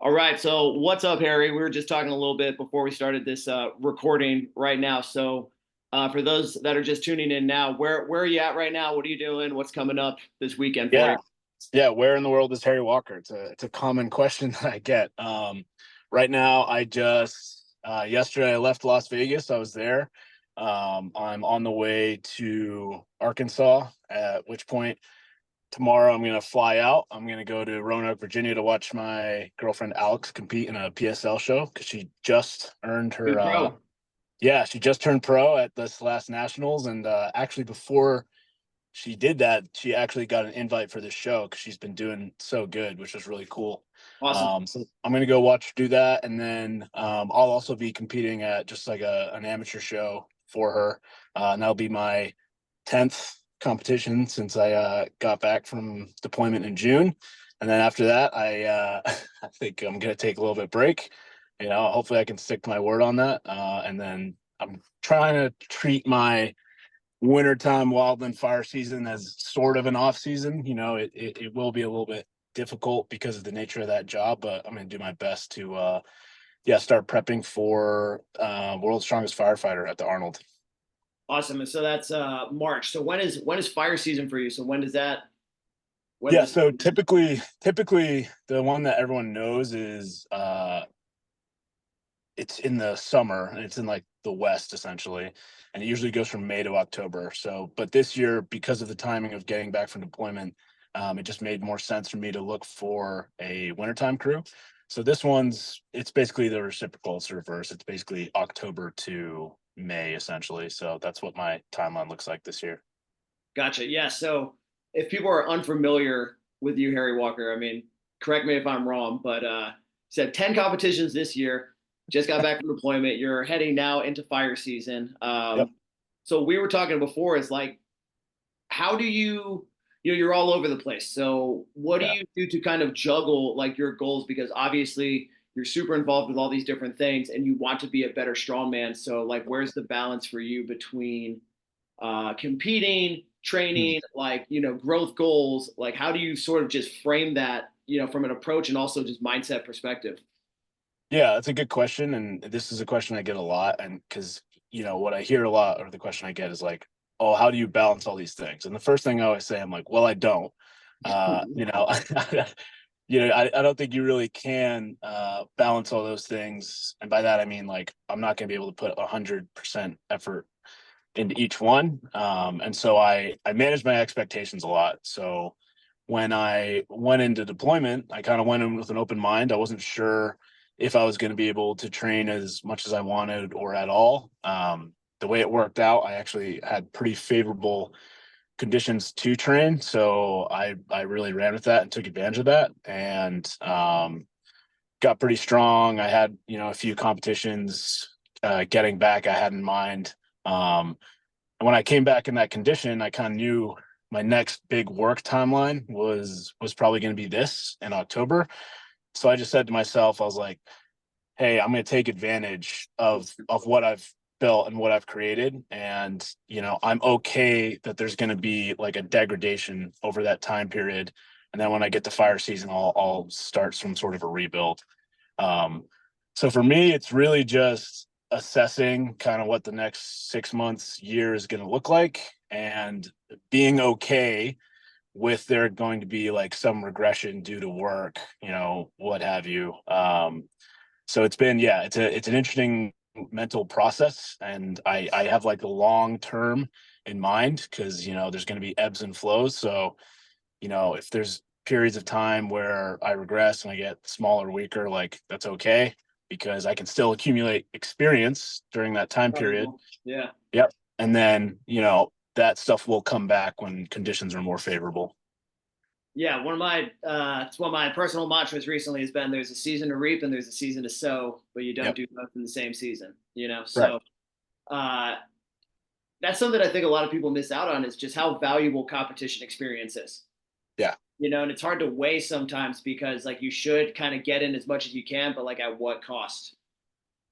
All right. So what's up, Harry? We were just talking a little bit before we started this recording right now. So for those that are just tuning in now, where are you at right now? What are you doing? What's coming up this weekend for you? Yeah. Yeah. Where in the world is Harry Walker? It's a common question that I get. Right now, I just yesterday I left Las Vegas. I was there. I'm on the way to Arkansas, at which point tomorrow I'm gonna fly out. I'm gonna go to Roanoke, Virginia to watch my girlfriend Alex compete in a PSL show because she just earned her Good pro. yeah, she just turned pro at this last nationals, and actually before she did that, she actually got an invite for this show because she's been doing so good, which is really cool. Awesome. So I'm gonna go watch do that, and then I'll also be competing at just like an amateur show for her, and that'll be my 10th competition since I got back from deployment in June. And then after that, I think I'm gonna take a little bit break. Hopefully I can stick to my word on that. And then I'm trying to treat my wintertime wildland fire season as sort of an off season. It will be a little bit difficult because of the nature of that job, but I'm going to do my best to start prepping for world's strongest firefighter at the Arnold. Awesome. And so that's March. So when is fire season for you? So when Yeah, does so typically the one that everyone knows is it's in the summer, and it's in like the west essentially, and it usually goes from May to October. So but this year, because of the timing of getting back from deployment, it just made more sense for me to look for a wintertime crew. So this one's it's basically the reciprocal, it's the reverse. It's basically October to May essentially. So that's what my timeline looks like this year. Gotcha. Yeah. So if people are unfamiliar with you, Harry Walker, I mean, correct me if I'm wrong, but you said 10 competitions this year, just got back from deployment. You're heading now into fire season. Yep. So we were talking before, it's like, how do you're all over the place. So what do Yeah. you do to kind of juggle like your goals? Because obviously you're super involved with all these different things and you want to be a better strongman. So like, where's the balance for you between competing, Hmm. training, like, growth goals? Like, how do you sort of just frame that, from an approach and also just mindset perspective? Yeah, that's a good question. And this is a question I get a lot. And because, what I hear a lot, or the question I get is like, oh, how do you balance all these things? And the first thing I always say, I'm like, well, I don't. Uh, you know, I don't think you really can balance all those things. And by that, I mean, like, I'm not going to be able to put 100% effort into each one. And so I manage my expectations a lot. So when I went into deployment, I kind of went in with an open mind. I wasn't sure if I was going to be able to train as much as I wanted or at all. The way it worked out, I actually had pretty favorable conditions to train, so I really ran with that and took advantage of that, and got pretty strong. I had a few competitions getting back I had in mind. And when I came back in that condition, I kind of knew my next big work timeline was probably going to be this in October. So I just said to myself, I was like, hey, I'm going to take advantage of what I've built and what I've created, and I'm okay that there's going to be like a degradation over that time period, and then when I get to fire season, I'll start some sort of a rebuild. um, so for me, it's really just assessing kind of what the next 6 months, year is going to look like, and being okay with there going to be like some regression due to work, what have you. So it's been, yeah, it's an interesting mental process, and I have like a long term in mind because there's going to be ebbs and flows. So if there's periods of time where I regress and I get smaller, weaker, like that's okay because I can still accumulate experience during that time period. Yeah. Yep. And then that stuff will come back when conditions are more favorable. Yeah, one of my personal mantras recently has been there's a season to reap and there's a season to sow, but you don't Yep. do both in the same season, Right. So uh that's something I think a lot of people miss out on is just how valuable competition experience is. Yeah. And it's hard to weigh sometimes because like you should kind of get in as much as you can, but like at what cost?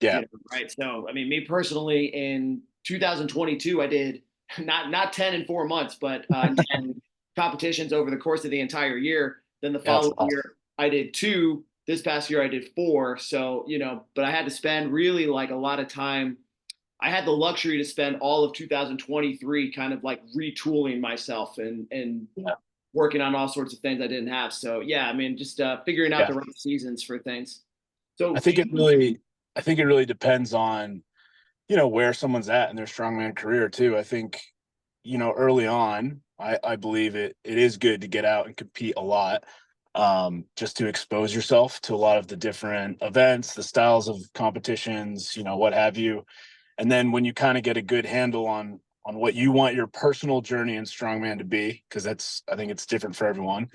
Yeah. Right. So I mean, me personally in 2022, I did not 10 in 4 months, but 10 competitions over the course of the entire year. Then the Yeah. That's following year, I did two. this past year I did 4. So, but I had to spend really like a lot of time. I had the luxury to spend all of 2023 kind of like retooling myself and Yeah. working on all sorts of things I didn't have. So yeah, I mean, just figuring out Yeah. the right seasons for things. I So do think it really, I think it really depends on, where someone's at in their strongman career too. I think, early on, I believe it is good to get out and compete a lot, just to expose yourself to a lot of the different events, the styles of competitions, what have you. And then when you kind of get a good handle on what you want your personal journey in strongman to be, because I think it's different for everyone.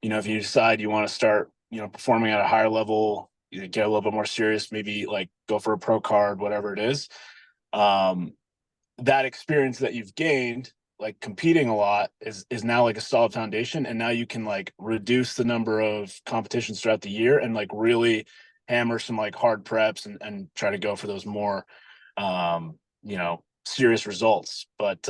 If you decide you want to start, performing at a higher level, you get a little bit more serious, maybe like go for a pro card, whatever it is. Um, that experience that you've gained, like competing a lot, is now like a solid foundation, and now you can like reduce the number of competitions throughout the year and like really hammer some like hard preps and try to go for those more serious results. But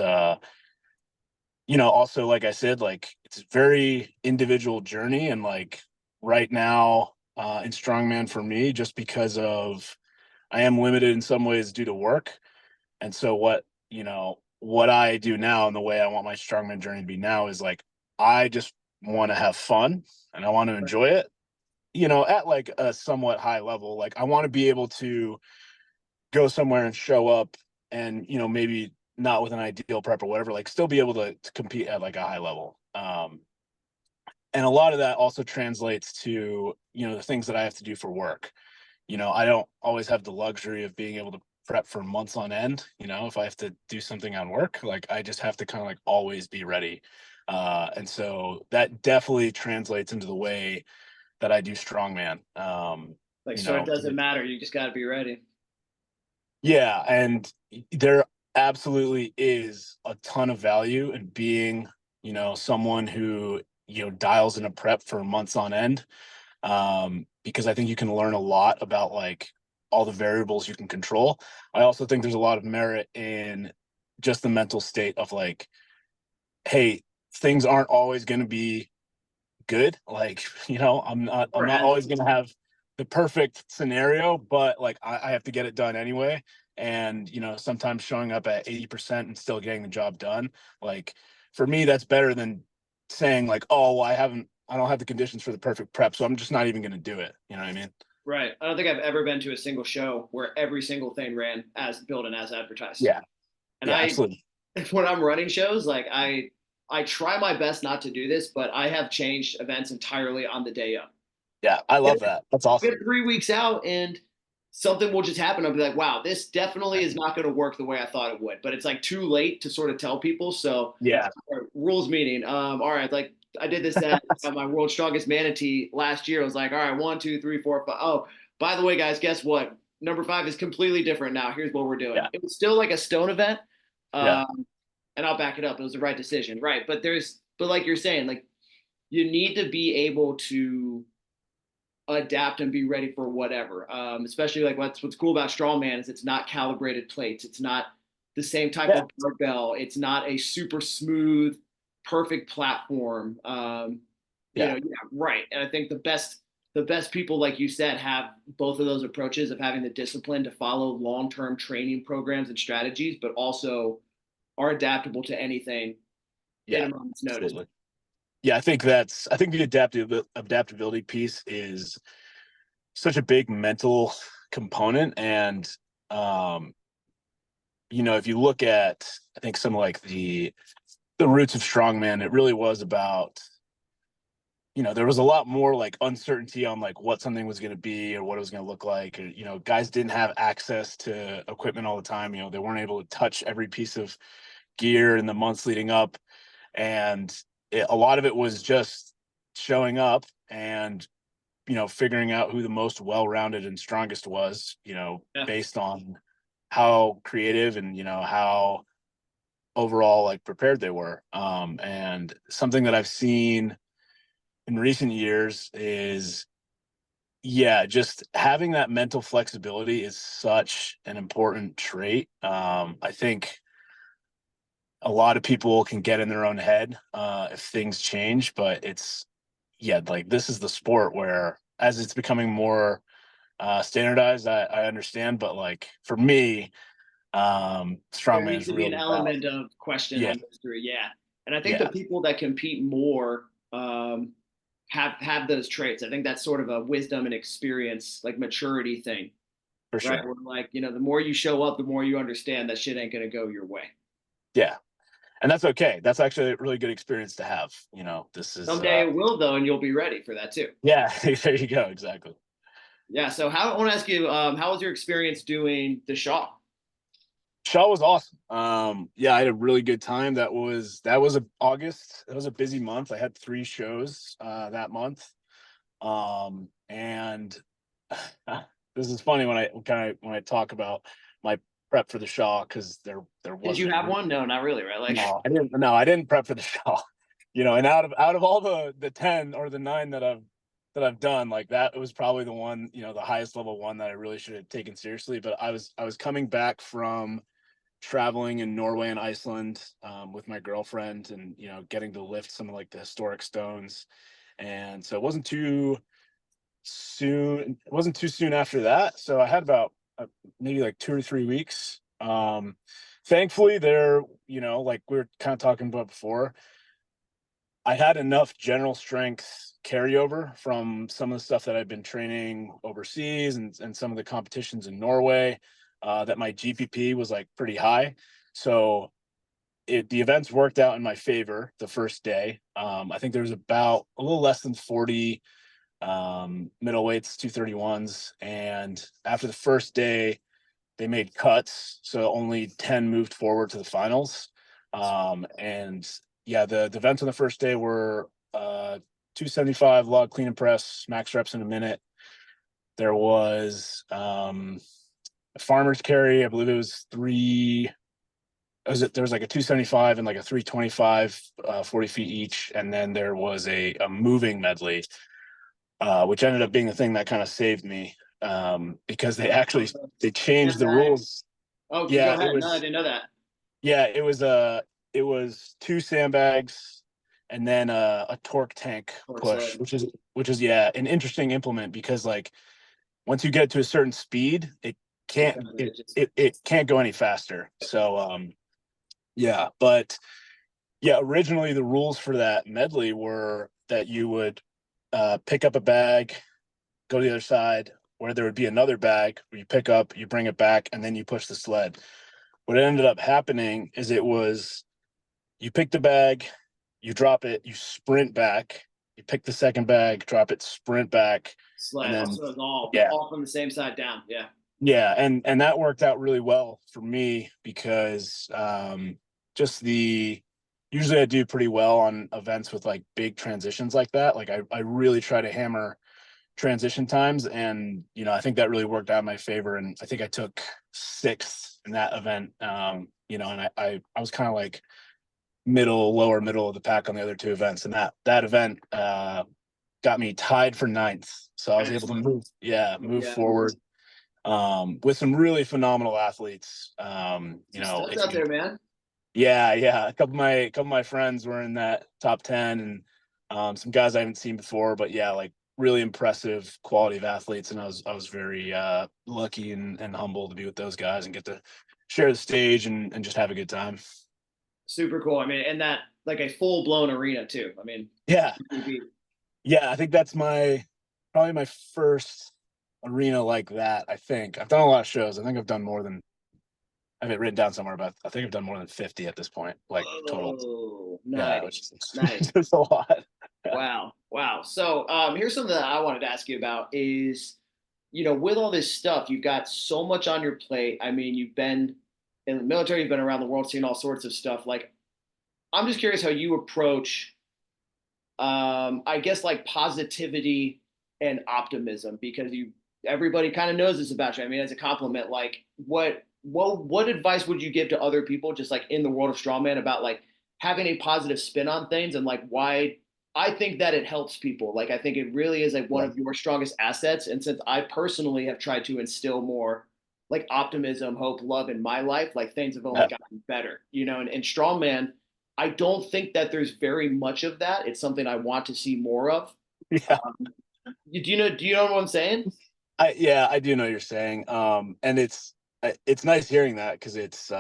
also, like I said, like it's a very individual journey, and like right now in strongman for me, just because of I am limited in some ways due to work. And so what I do now and the way I want my strongman journey to be now is like I just want to have fun and I want to enjoy it, at like a somewhat high level. Like I want to be able to go somewhere and show up and, maybe not with an ideal prep or whatever, like still be able to compete at like a high level. And a lot of that also translates to, the things that I have to do for work. I don't always have the luxury of being able to prep for months on end. If I have to do something on work, like I just have to kind of like always be ready. And so that definitely translates into the way that I do strongman. like, You so it know, doesn't matter. You just got to be ready. yeah, and there absolutely is a ton of value in being, someone who, dials in a prep for months on end. Because I think you can learn a lot about like all the variables you can control. I also think there's a lot of merit in just the mental state of like, hey, things aren't always going to be good. Like, I'm not Beforehand. always going to have the perfect scenario, but like I have to get it done anyway. And, sometimes showing up at 80% and still getting the job done. Like for me, that's better than saying like, oh, well, I don't have the conditions for the perfect prep, so I'm just not even going to do it. You know what I mean? Right. I don't think I've ever been to a single show where every single thing ran as built and as advertised. Yeah. And Yeah, absolutely. when I'm running shows, like I try my best not to do this, but I have changed events entirely on the day of. Yeah, I love that. That's Get awesome. 3 weeks out and something will just happen. I'll be like, wow, this definitely is not going to work the way I thought it would. But it's like too late to sort of tell people. So, Yeah. all right, rules meeting. All right, like I did this at my World's Strongest Manatee last year. I was like, all right, 1, 2, 3, 4, 5. Oh, by the way, guys, guess what? Number 5 is completely different now. Here's what we're doing. Yeah. It was still like a stone event, Yeah. and I'll back it up. It was the right decision, right? But like you're saying, like you need to be able to adapt and be ready for whatever. Especially like what's cool about strongman is it's not calibrated plates. It's not the same type Yeah. of barbell. It's not a super smooth, perfect platform. Yeah. Yeah, right. And I think the best people, like you said, have both of those approaches of having the discipline to follow long-term training programs and strategies, but also are adaptable to anything in Yeah. a moment's notice. Absolutely. Yeah, I think the adaptability piece is such a big mental component. And um, if you look at, I think some of like the roots of strongman, it really was about, there was a lot more like uncertainty on like what something was going to be or what it was going to look like. Or, guys didn't have access to equipment all the time. They weren't able to touch every piece of gear in the months leading up. And a lot of it was just showing up and, figuring out who the most well-rounded and strongest was, Yeah. based on how creative and, how overall like prepared they were. And something that I've seen in recent years is, yeah, just having that mental flexibility is such an important trait. I think a lot of people can get in their own head if things change, but yeah, like this is the sport where as it's becoming more standardized, I understand. But like for me, There strongman needs is to be an really about, element of question yeah, and mystery. Yeah. And I think the yeah, people that compete more have those traits. I think that's sort of a wisdom and experience, like maturity thing, for right? sure. Where like, the more you show up, the more you understand that shit ain't gonna go your way. Yeah. And that's okay. That's actually a really good experience to have. This is Someday it will though, and you'll be ready for that too. yeah, there you go. Exactly. Yeah. So how I want to ask you, how was your experience doing the Shaw? Shaw was awesome. Yeah, I had a really good time. That was a August. That was a busy month. I had 3 shows that month. And this is funny when I talk about my prep for the Shaw, because there Did you wasn't have one? No, not really, right? Like, no, I didn't prep for the Shaw. And out of all the 10 or the 9 that I've done, like that was probably the one, the highest level one that I really should have taken seriously. But I was coming back from traveling in Norway and Iceland, with my girlfriend, and getting to lift some of like the historic stones. And so it wasn't too soon after that. So I had about maybe like 2 or 3 weeks. Thankfully, there, like we were kind of talking about before, I had enough general strength carryover from some of the stuff that I've been training overseas, and some of the competitions in Norway, that my GPP was like pretty high. So the events worked out in my favor the first day. I think there was about a little less than 40 middleweights, 231s. And after the first day, they made cuts. So only 10 moved forward to the finals. And yeah, the events on the first day were 275 log clean and press, max reps in a minute. There was a farmer's carry. I believe it was three. There was like a 275 and like a 325, 40 feet each. And then there was a moving medley, which ended up being the thing that kind of saved me, because they changed the sandbag. rules. Oh, go Yeah, it ahead. No, I was didn't know that. yeah, it was 2 sandbags, and then a torque tank Or push, sled. which is yeah, an interesting implement, because like once you get to a certain speed, it It can't kind of it just it, it can't go any faster. So yeah, but yeah, originally the rules for that medley were that you would pick up a bag, go to the other side, where there would be another bag where you pick up, you bring it back, and then you push the sled. What ended up happening is it was you pick the bag, you drop it, you sprint back, you pick the second bag, drop it, sprint back, and sled. then Also, it's all yeah, all from the same side down. Yeah. yeah, and that worked out really well for me, because just the usually I do pretty well on events with like big transitions like that. Like I really try to hammer transition times, and I think that really worked out in my favor, and I think I took 6th in that event. And I was kind of like lower middle of the pack on the other 2 events, and that event got me tied for 9th. So I was able to Excellent. move Yeah. forward, with some really phenomenal athletes. Some studs If out you there, man. Yeah, a couple of my friends were in that top 10, and some guys I haven't seen before, but yeah, like really impressive quality of athletes. And I was very lucky and humble to be with those guys and get to share the stage and just have a good time. Super cool. I mean, and that like a full blown arena too. I mean, Yeah, GPP. yeah, I think that's probably my first arena like that. I think I've done a lot of shows. I think I've done more than I have it written down somewhere, but I think I've done more than 50 at this point, like total. Whoa, Yeah, nice, which is nice. just a lot. Yeah. Wow, wow. So here's something that I wanted to ask you about is, with all this stuff, you've got so much on your plate. I mean, you've been in the military, you've been around the world, seeing all sorts of stuff. Like, I'm just curious how you approach, I guess, like positivity and optimism, because everybody kind of knows this about you. I mean, as a compliment, like, what advice would you give to other people, just like in the world of strongman, about like having a positive spin on things, and like why I think that it helps people. Like, I think it really is like one Yeah. of your strongest assets. And since I personally have tried to instill more like optimism, hope, love in my life, like things have only Yeah. gotten better, and strongman, I don't think that there's very much of that. It's something I want to see more of. Yeah. Do you know what I'm saying? Yeah, I do know what you're saying. And it's nice hearing that because it's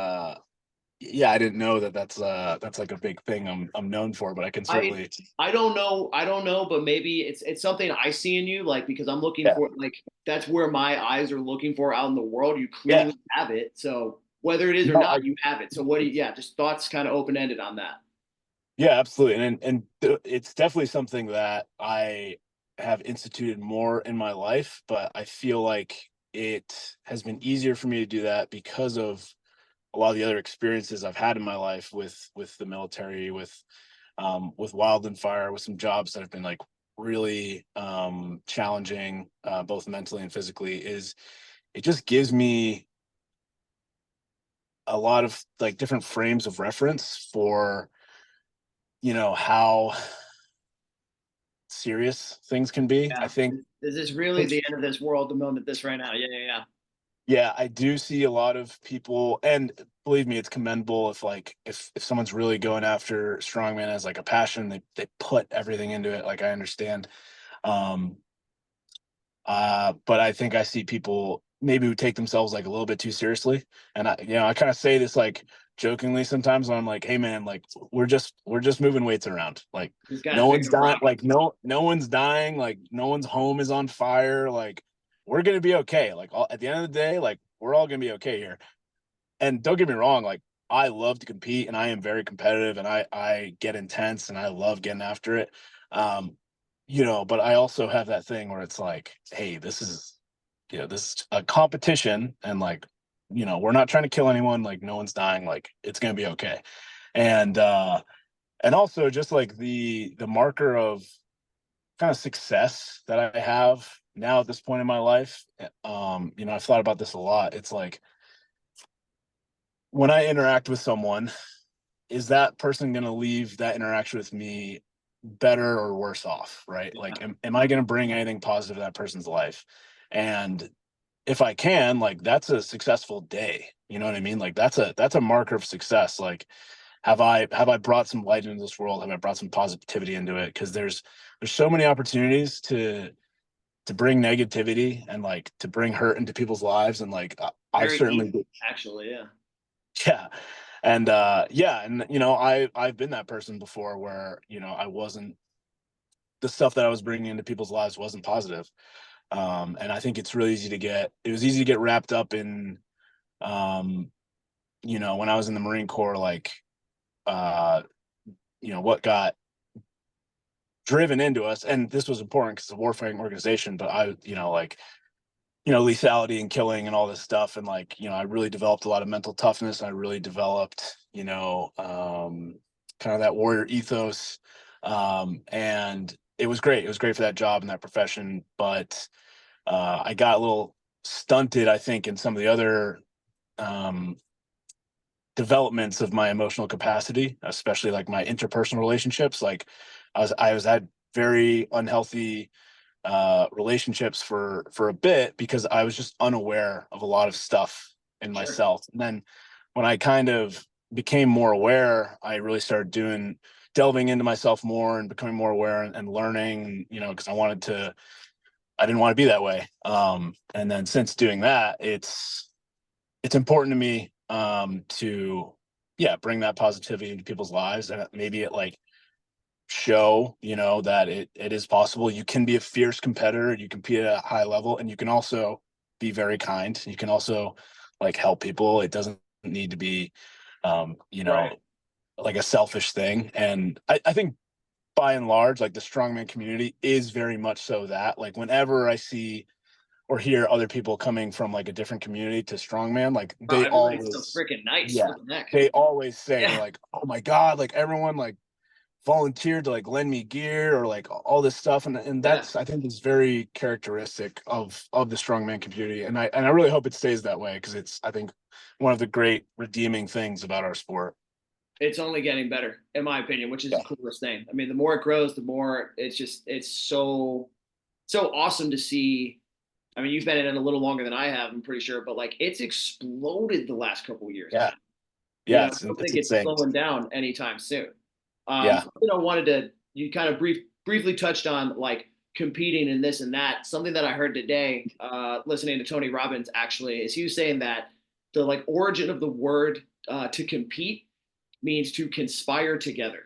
yeah, I didn't know that that's like a big thing I'm known for, but I can I certainly I don't know, but maybe it's something I see in you, like because I'm looking yeah for like that's where my eyes are looking for out in the world. You yeah clearly have it. So whether it is or no not, I you have it. So what do you, yeah, just thoughts kind of open ended on that. yeah absolutely it's definitely something that I have instituted more in my life, but I feel like it has been easier for me to do that because of a lot of the other experiences I've had in my life with the military, with Wild and Fire, with some jobs that have been like really challenging, both mentally and physically. Is it just gives me a lot of like different frames of reference for how serious things can be. I Yeah. think Is this really the end of this world, the moment this right now? Yeah, yeah, yeah. yeah, I do see a lot of people, and believe me, it's commendable if like if someone's really going after strongman as like a passion, they put everything into it. Like I understand. Um, but I think I see people maybe who take themselves like a little bit too seriously. And I kind of say this like jokingly sometimes when I'm like, hey man, like we're just moving weights around. Like Just got to no figure one's it dying, out. like no one's dying, like no one's home is on fire. Like we're gonna be okay. Like at the end of the day, like we're all gonna be okay here. And don't get me wrong, like I love to compete and I am very competitive and I get intense and I love getting after it. Um, but I also have that thing where it's like, hey, this is a competition and like, we're not trying to kill anyone, like no one's dying, like it's gonna be okay. And also just like the marker of kind of success that I have now at this point in my life. I've thought about this a lot. It's like when I interact with someone, is that person going to leave that interaction with me better or worse off? Right? Like, Yeah. am I going to bring anything positive to that person's life? And if I can, like, that's a successful day. You know what I mean? Like, that's a marker of success. Like, have I brought some light into this world? Have I brought some positivity into it? Because there's so many opportunities to bring negativity and like to bring hurt into people's lives, and like I've Very certainly easy, actually. Yeah. yeah. And yeah, and I've been that person before where, I wasn't the stuff that I was bringing into people's lives wasn't positive. And I think it was easy to get wrapped up in um, when I was in the Marine Corps, like uh, what got driven into us, and this was important because it's a warfighting organization, but like lethality and killing and all this stuff. And like, I really developed a lot of mental toughness. I really developed, kind of that warrior ethos. And it was great. It was great for that job and that profession. But I got a little stunted, I think, in some of the other um, developments of my emotional capacity, especially like my interpersonal relationships. Like I was had very unhealthy relationships for a bit because I was just unaware of a lot of stuff in Sure. myself. And then when I kind of became more aware, I really started delving into myself more and becoming more aware and learning, because I didn't want to be that way. And then since doing that, it's important to me to yeah, bring that positivity into people's lives, and maybe it like show that it is possible. You can be a fierce competitor, you compete at a high level, and you can also be very kind. You can also like help people. It doesn't need to be um you Right. know like a selfish thing. And I think by and large, like the strongman community is very much so that like whenever I see or hear other people coming from like a different community to strongman, like Wow, they everybody's so always freaking nice. yeah What the heck? they always say they're Yeah. like, oh my god, like everyone like volunteered to like lend me gear or like all this stuff. And Yeah. that's, I think, is very characteristic of the strongman community. And I really hope it stays that way because it's, I think, one of the great redeeming things about our sport. It's only getting better, in my opinion, which is Yeah. the coolest thing. I mean, the more it grows, the more it's so awesome to see. I mean, you've been in it a little longer than I have, I'm pretty sure, but like it's exploded the last couple of years, Yeah. man. Yeah, I don't it's think it's insane. slowing down anytime soon. Yeah. Wanted to you kind of briefly touched on like competing in this and that. Something that I heard today, listening to Tony Robbins actually, is he was saying that the like origin of the word to compete means to conspire together.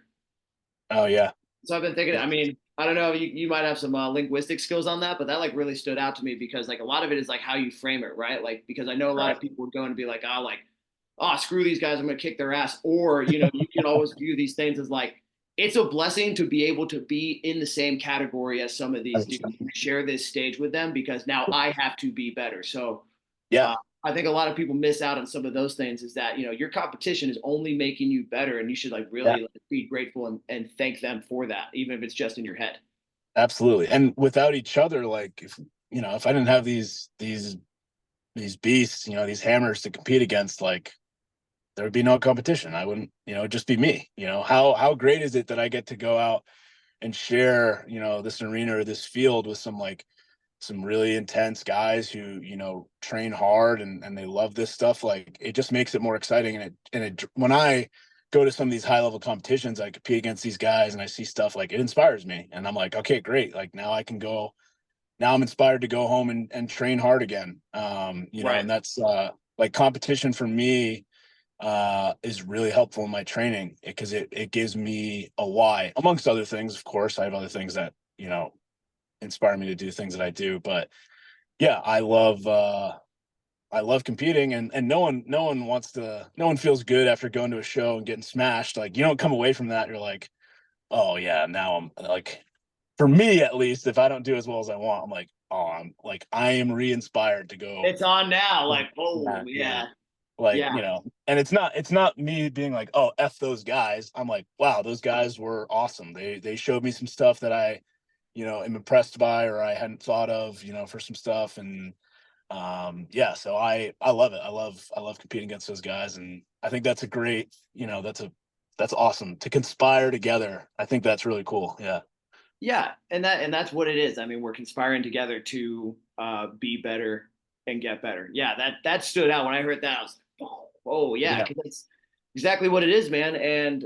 Oh yeah. So I've been thinking, Yeah. I mean, I don't know, you might have some linguistic skills on that, but that like really stood out to me because like a lot of it is like how you frame it, right? Like, because I know a lot Right. of people would go and be like, oh, screw these guys, I'm going to kick their ass. Or, you can always view these things as like, it's a blessing to be able to be in the same category as some of these dudes, share this stage with them because now I have to be better. So, Yeah. uh, I think a lot of people miss out on some of those things is that, your competition is only making you better and you should like Yeah. really like, be grateful and thank them for that, even if it's just in your head. Absolutely. And without each other, like if I didn't have these beasts, these hammers to compete against, like there would be no competition. I wouldn't, it'd just be me. How great is it that I get to go out and share, this arena or this field with some really intense guys who, train hard and they love this stuff. Like it just makes it more exciting. And when I go to some of these high level competitions, I compete against these guys and I see stuff, like it inspires me. And I'm like, okay, great. Like now I'm inspired to go home and train hard again. Right. And that's like competition for me is really helpful in my training because it gives me a why, amongst other things. Of course, I have other things that, inspire me to do things that I do. But yeah, I love competing, and no one feels good after going to a show and getting smashed. Like you don't come away from that, you're like, oh yeah, now I'm like, for me at least, if I don't do as well as I want, I'm like, oh, I am re-inspired to go. It's on now. Like, oh Yeah, yeah. yeah. Like, Yeah. and it's not me being like, oh, F those guys. I'm like, wow, those guys were awesome. They showed me some stuff that I, am impressed by or I hadn't thought of, for some stuff. And yeah, so I love it. I love competing against those guys. And I think that's a great, that's awesome to conspire together. I think that's really cool. Yeah. Yeah. And that's what it is. I mean, we're conspiring together to be better and get better. Yeah, that stood out when I heard that. I was like, oh yeah, Yeah. because that's exactly what it is, man. And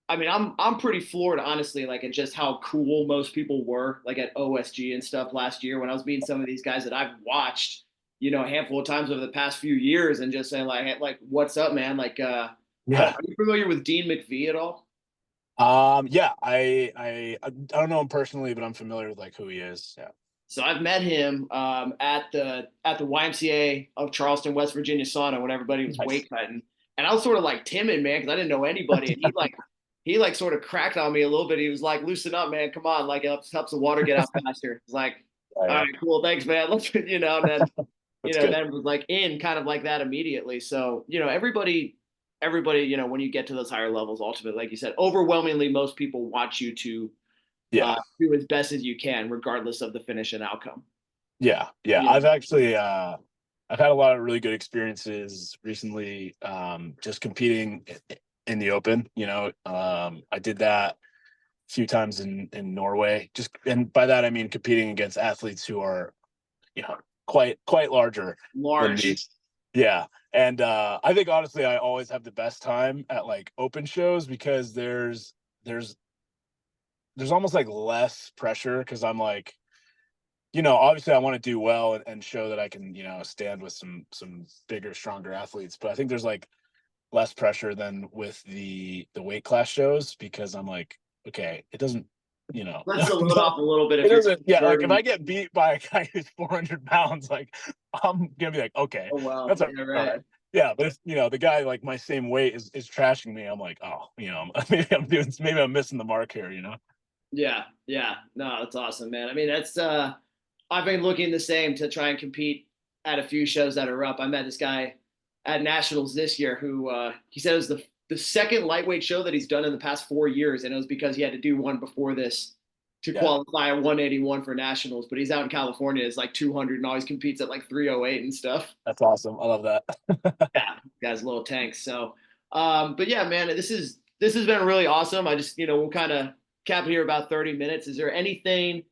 I mean, I'm pretty floored, honestly, like at just how cool most people were, like at OSG and stuff last year when I was meeting some of these guys that I've watched, a handful of times over the past few years, and just saying like, what's up, man? Like, Yeah. are you familiar with Dean McVie at all? Yeah, I don't know him personally, but I'm familiar with like who he is. Yeah. So I've met him at the YMCA of Charleston, West Virginia sauna when everybody was Nice. weight cutting, and I was sort of like timid, man, because I didn't know anybody, and he sort of cracked on me a little bit. He was like, "Loosen up, man. Come on, like helps the water get out faster." It's like, Yeah, "All yeah. right, cool, thanks, man." Let's, and then That's good. then it was like in kind of like that immediately. So everybody, when you get to those higher levels, ultimately, like you said, overwhelmingly most people want you to Yeah. do as best as you can, regardless of the finish and outcome. Yeah. Yeah. You know, I've had a lot of really good experiences recently, just competing in the open. I did that a few times in Norway. And by that I mean competing against athletes who are, quite larger than me. large. Yeah. And I think honestly I always have the best time at like open shows because there's almost like less pressure because I'm like, obviously I want to do well and show that I can, stand with some bigger, stronger athletes. But I think there's like less pressure than with the weight class shows because I'm like, okay, it doesn't, Let's load off a little bit it if you're doesn't, yeah, like if burning. I get beat by a guy who's 400 pounds, like I'm gonna be like, okay, Oh wow, that's all yeah, right. right. Yeah, but if the guy like my same weight is trashing me, I'm like, oh, maybe I'm missing the mark here. Yeah, yeah. No, that's awesome, man. I mean, that's I've been looking the same to try and compete at a few shows that are up. I met this guy at nationals this year who he said it was the second lightweight show that he's done in the past 4 years, and it was because he had to do one before this to Yeah, qualify at 181 for nationals. But he's out in California. It's like 200 and always competes at like 308 and stuff. that's awesome. I love that. Yeah, guys, little tanks. So, but yeah, man, this has been really awesome. I just, we'll kind of cap it here about 30 minutes. Is there anything,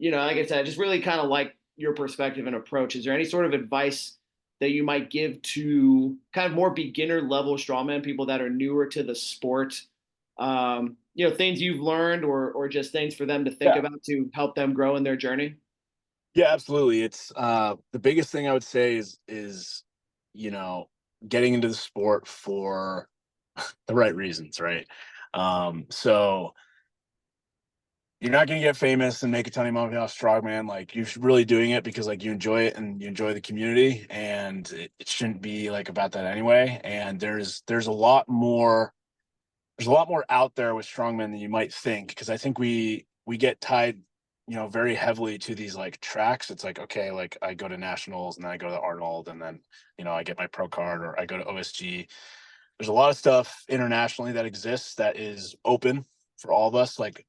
like I said, I just really kind of like your perspective and approach. Is there any sort of advice that you might give to kind of more beginner level strongman people that are newer to the sport? things you've learned or just things for them to think Yeah. about to help them grow in their journey? Yeah, absolutely. It's the biggest thing I would say is you know, getting into the sport for the right reasons, right? So you're not gonna get famous and make a ton of money off strongman. Like you're really doing it because like you enjoy it and you enjoy the community, and it shouldn't be like about that anyway. And there's a lot more out there with strongmen than you might think, because I think we get tied, very heavily to these like tracks. It's like, okay, like I go to nationals and then I go to Arnold and then, I get my pro card or I go to OSG. There's a lot of stuff internationally that exists that is open for all of us. Like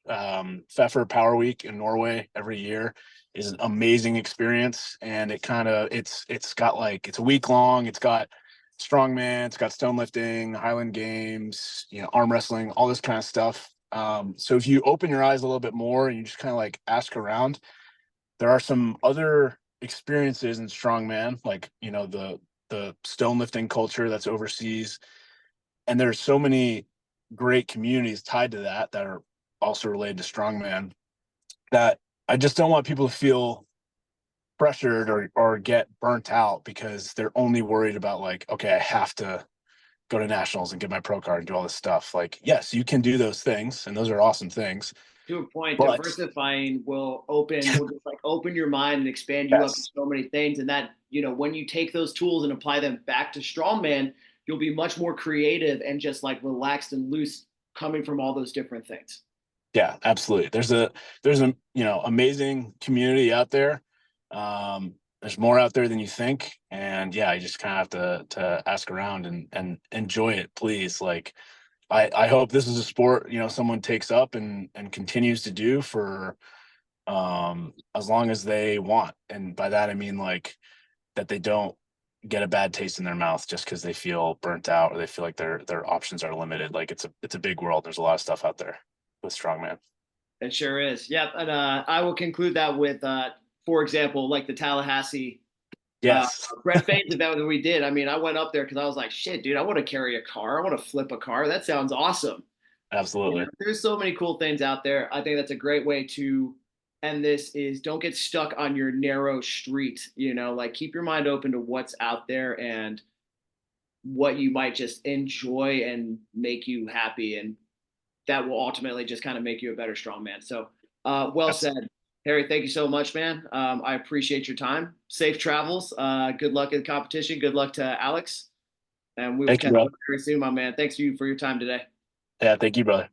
Pfeffer Power Week in Norway every year is an amazing experience, and it's got like it's a week long. It's got strongman, it's got stone lifting, Highland Games, arm wrestling, all this kind of stuff. So if you open your eyes a little bit more and you just kind of like ask around, there are some other experiences in strongman, like the stone lifting culture that's overseas, and there's so many great communities tied to that are also related to strongman, that I just don't want people to feel pressured or get burnt out because they're only worried about like, okay, I have to go to nationals and get my pro card and do all this stuff. Like, yes, you can do those things and those are awesome things, To a point, but diversifying will just like open your mind and expand you up to yes, so many things. And that, when you take those tools and apply them back to strongman, you'll be much more creative and just like relaxed and loose coming from all those different things. yeah, absolutely. There's a amazing community out there. There's more out there than you think, and yeah, you just kind of have to ask around and enjoy it, please. Like, I hope this is a sport someone takes up and continues to do for as long as they want, and by that I mean like that they don't get a bad taste in their mouth just because they feel burnt out or they feel like their options are limited. Like it's a big world. There's a lot of stuff out there with strongman. It sure is. Yep. And I will conclude that with, for example, like the Tallahassee Yes, Brett Faye's event that we did. I mean, I went up there because I was like, shit, dude, I want to carry a car. I want to flip a car. That sounds awesome. absolutely. There's so many cool things out there. I think that's a great way to end this is don't get stuck on your narrow street, like keep your mind open to what's out there and what you might just enjoy and make you happy. And that will ultimately just kind of make you a better strongman. So, well said, Absolutely. Harry. Thank you so much, man. I appreciate your time. Safe travels. Good luck in the competition. Good luck to Alex. And we will Thank you, catch bro. up very soon, my man. Thanks you for your time today. Yeah, thank you, brother.